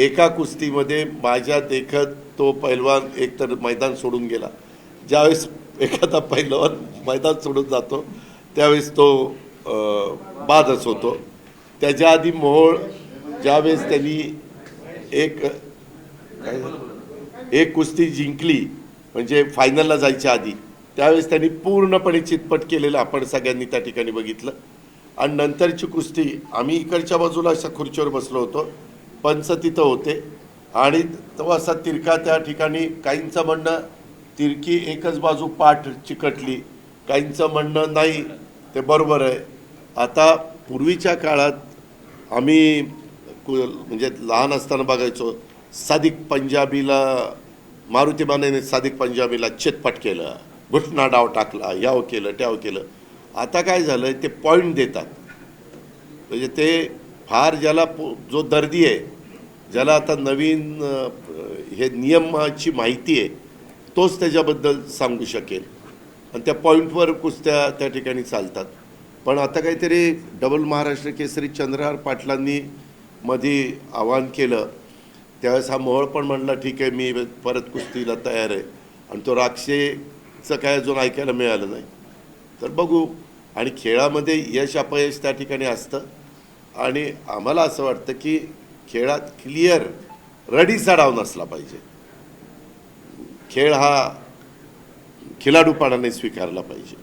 एका कुस्तीमध्ये माझ्या देखत तो पैलवान एकतर मैदान सोडून गेला. ज्यावेळेस एखादा पैलवान मैदान सोडून जातो त्यावेळेस तो बादच होतो. त्याच्या आधी मोहोळ ज्यावेळेस त्यांनी एक कुस्ती जिंकली म्हणजे फायनलला जायच्या आधी, त्यावेळेस त्यांनी पूर्णपणे चितपट केलेलं आपण सगळ्यांनी त्या ठिकाणी बघितलं. आणि नंतरची कुस्ती आम्ही इकडच्या बाजूला अशा खुर्चीवर बसलो होतो, पंच तिथं होते आणि तो असा तिरका त्या ठिकाणी काहींचं म्हणणं तिरकी एकच बाजू पाठ चिकटली, काहींचं म्हणणं नाही ते बरोबर आहे. आता पूर्वीच्या काळात आम्ही म्हणजे लहान असताना बघायचो, सादिक पंजाबीला मारुती मानेने सादिक पंजाबीला चितपट केलं, घुटना डाव टाकला, याव केलं त्याव केलं. आता काय झालं ते पॉईंट देतात. म्हणजे ते फार ज्याला जो दर्दी आहे, ज्याला आता नवीन हे नियमाची माहिती आहे, तोच त्याच्याबद्दल सांगू शकेल. आणि त्या पॉईंटवर कुस्त्या त्या ठिकाणी चालतात. पण आता काहीतरी डबल महाराष्ट्र केसरी चंद्रहार पाटलांनी मध्ये आवाहन केलं, त्यावेळेस हा मोहोळ पण म्हणला ठीक आहे मी परत कुस्तीला तयार आहे. आणि तो राक्षेचं काय अजून ऐकायला मिळालं नाही. तर बघू. आणि खेळामध्ये यश अपयश त्या ठिकाणी असतं. आणि आम्हाला असं वाटतं की खेळात क्लिअर रडीचा डाव नसला पाहिजे. खेळ हा खिलाडूपणाने स्वीकारला पाहिजे.